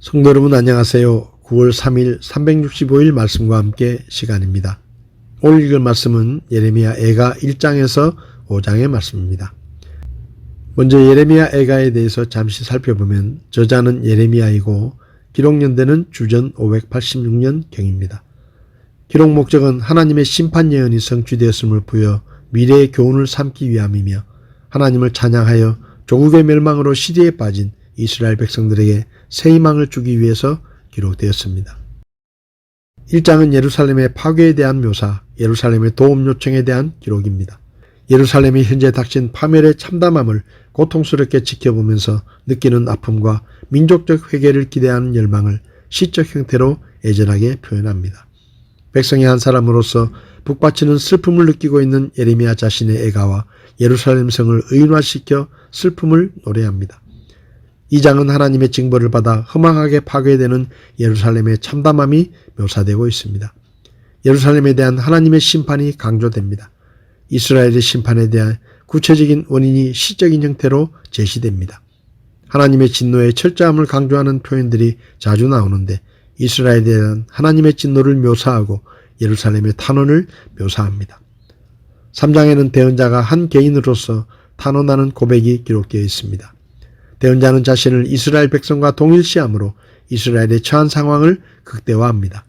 성도 여러분 안녕하세요. 9월 3일 365일 말씀과 함께 시간입니다. 오늘 읽을 말씀은 예레미야 애가 1장에서 5장의 말씀입니다. 먼저 예레미야 애가에 대해서 잠시 살펴보면 저자는 예레미야이고 기록 연대는 주전 586년경입니다. 기록 목적은 하나님의 심판 예언이 성취되었음을 부여 미래의 교훈을 삼기 위함이며 하나님을 찬양하여 조국의 멸망으로 시대에 빠진 이스라엘 백성들에게 새 희망을 주기 위해서 기록되었습니다. 1장은 예루살렘의 파괴에 대한 묘사, 예루살렘의 도움 요청에 대한 기록입니다. 예루살렘이 현재 닥친 파멸의 참담함을 고통스럽게 지켜보면서 느끼는 아픔과 민족적 회개를 기대하는 열망을 시적 형태로 애절하게 표현합니다. 백성의 한 사람으로서 북받치는 슬픔을 느끼고 있는 예레미야 자신의 애가와 예루살렘 성을 의인화시켜 슬픔을 노래합니다. 2장은 하나님의 징벌을 받아 허망하게 파괴되는 예루살렘의 참담함이 묘사되고 있습니다. 예루살렘에 대한 하나님의 심판이 강조됩니다. 이스라엘의 심판에 대한 구체적인 원인이 시적인 형태로 제시됩니다. 하나님의 진노의 철저함을 강조하는 표현들이 자주 나오는데 이스라엘에 대한 하나님의 진노를 묘사하고 예루살렘의 탄원을 묘사합니다. 3장에는 대언자가 한 개인으로서 탄원하는 고백이 기록되어 있습니다. 대언자는 자신을 이스라엘 백성과 동일시함으로 이스라엘의 처한 상황을 극대화합니다.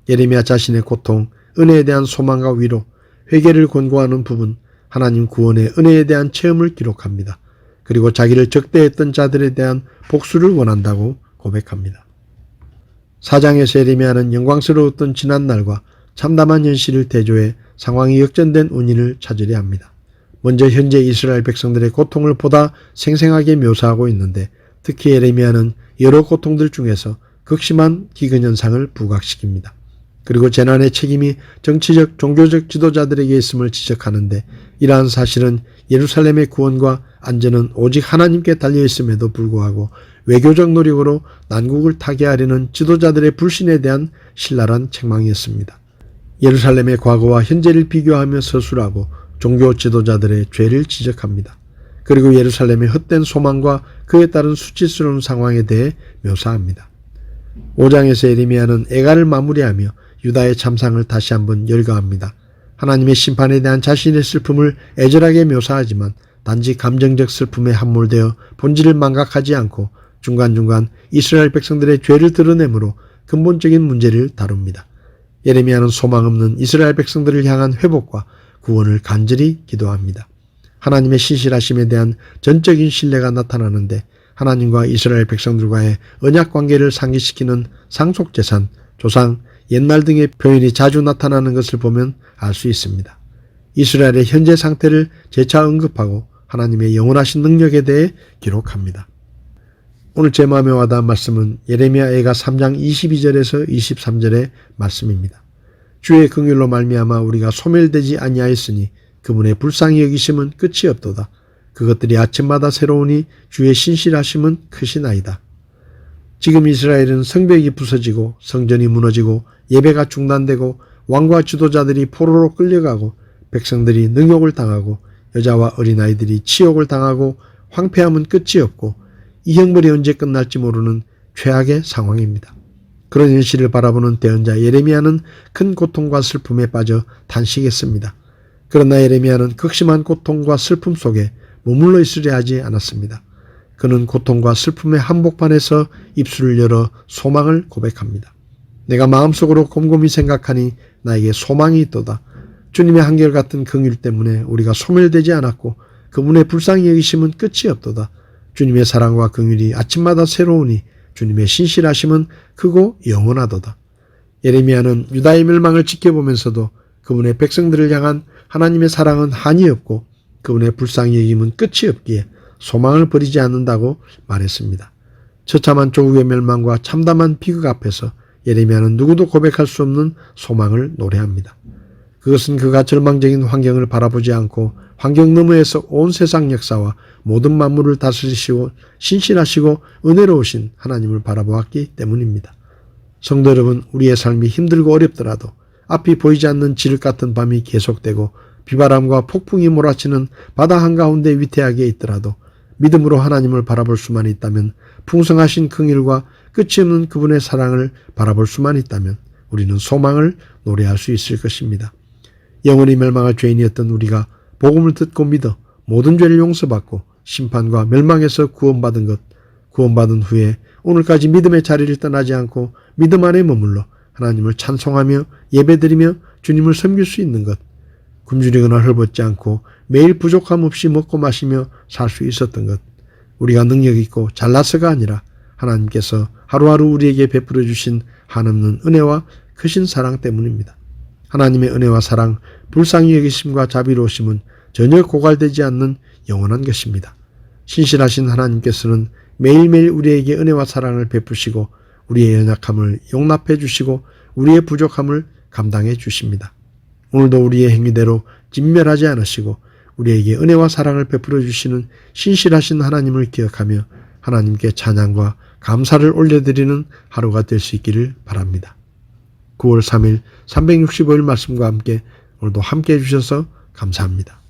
예레미야 자신의 고통, 은혜에 대한 소망과 위로, 회개를 권고하는 부분, 하나님 구원의 은혜에 대한 체험을 기록합니다. 그리고 자기를 적대했던 자들에 대한 복수를 원한다고 고백합니다. 4장에서 예레미야는 영광스러웠던 지난날과 참담한 현실을 대조해 상황이 역전된 원인을 찾으려 합니다. 먼저 현재 이스라엘 백성들의 고통을 보다 생생하게 묘사하고 있는데 특히 예레미야는 여러 고통들 중에서 극심한 기근현상을 부각시킵니다. 그리고 재난의 책임이 정치적, 종교적 지도자들에게 있음을 지적하는데 이러한 사실은 예루살렘의 구원과 안전은 오직 하나님께 달려있음에도 불구하고 외교적 노력으로 난국을 타개하려는 지도자들의 불신에 대한 신랄한 책망이었습니다. 예루살렘의 과거와 현재를 비교하며 서술하고 종교 지도자들의 죄를 지적합니다. 그리고 예루살렘의 헛된 소망과 그에 따른 수치스러운 상황에 대해 묘사합니다. 5장에서 예레미야는 애가를 마무리하며 유다의 참상을 다시 한번 열거합니다. 하나님의 심판에 대한 자신의 슬픔을 애절하게 묘사하지만 단지 감정적 슬픔에 함몰되어 본질을 망각하지 않고 중간중간 이스라엘 백성들의 죄를 드러내므로 근본적인 문제를 다룹니다. 예레미야는 소망 없는 이스라엘 백성들을 향한 회복과 구원을 간절히 기도합니다. 하나님의 신실하심에 대한 전적인 신뢰가 나타나는데 하나님과 이스라엘 백성들과의 언약 관계를 상기시키는 상속재산, 조상, 옛날 등의 표현이 자주 나타나는 것을 보면 알 수 있습니다. 이스라엘의 현재 상태를 재차 언급하고 하나님의 영원하신 능력에 대해 기록합니다. 오늘 제 마음에 와닿은 말씀은 예레미야 애가 3장 22절에서 23절의 말씀입니다. 주의 긍휼로 말미암아 우리가 소멸되지 아니하였으니 그분의 불쌍히 여기심은 끝이 없도다. 그것들이 아침마다 새로우니 주의 신실하심은 크시나이다. 지금 이스라엘은 성벽이 부서지고 성전이 무너지고 예배가 중단되고 왕과 지도자들이 포로로 끌려가고 백성들이 능욕을 당하고 여자와 어린아이들이 치욕을 당하고 황폐함은 끝이 없고 이 형벌이 언제 끝날지 모르는 최악의 상황입니다. 그런 현실을 바라보는 대언자 예레미야는 큰 고통과 슬픔에 빠져 단식했습니다. 그러나 예레미야는 극심한 고통과 슬픔 속에 머물러 있으려 하지 않았습니다. 그는 고통과 슬픔의 한복판에서 입술을 열어 소망을 고백합니다. 내가 마음속으로 곰곰이 생각하니 나에게 소망이 있도다. 주님의 한결같은 긍휼 때문에 우리가 소멸되지 않았고 그분의 불쌍히 여기심은 끝이 없도다. 주님의 사랑과 긍휼이 아침마다 새로우니 주님의 신실하심은 크고 영원하도다. 예레미야는 유다의 멸망을 지켜보면서도 그분의 백성들을 향한 하나님의 사랑은 한이 없고 그분의 불쌍히 여김은 끝이 없기에 소망을 버리지 않는다고 말했습니다. 처참한 조국의 멸망과 참담한 비극 앞에서 예레미야는 누구도 고백할 수 없는 소망을 노래합니다. 그것은 그가 절망적인 환경을 바라보지 않고 환경 너머에서 온 세상 역사와 모든 만물을 다스리시고 신실하시고 은혜로우신 하나님을 바라보았기 때문입니다. 성도 여러분, 우리의 삶이 힘들고 어렵더라도 앞이 보이지 않는 지륵 같은 밤이 계속되고 비바람과 폭풍이 몰아치는 바다 한가운데 위태하게 있더라도 믿음으로 하나님을 바라볼 수만 있다면 풍성하신 긍휼과 끝이 없는 그분의 사랑을 바라볼 수만 있다면 우리는 소망을 노래할 수 있을 것입니다. 영원히 멸망할 죄인이었던 우리가 복음을 듣고 믿어 모든 죄를 용서받고 심판과 멸망에서 구원받은 것, 구원받은 후에 오늘까지 믿음의 자리를 떠나지 않고 믿음 안에 머물러 하나님을 찬송하며 예배드리며 주님을 섬길 수 있는 것, 굶주리거나 헐벗지 않고 매일 부족함 없이 먹고 마시며 살 수 있었던 것, 우리가 능력 있고 잘나서가 아니라 하나님께서 하루하루 우리에게 베풀어 주신 한없는 은혜와 크신 사랑 때문입니다. 하나님의 은혜와 사랑, 불쌍히 여기심과 자비로우심은 전혀 고갈되지 않는 영원한 것입니다. 신실하신 하나님께서는 매일매일 우리에게 은혜와 사랑을 베푸시고 우리의 연약함을 용납해 주시고 우리의 부족함을 감당해 주십니다. 오늘도 우리의 행위대로 진멸하지 않으시고 우리에게 은혜와 사랑을 베풀어 주시는 신실하신 하나님을 기억하며 하나님께 찬양과 감사를 올려드리는 하루가 될 수 있기를 바랍니다. 9월 3일 365일 말씀과 함께 오늘도 함께 해주셔서 감사합니다.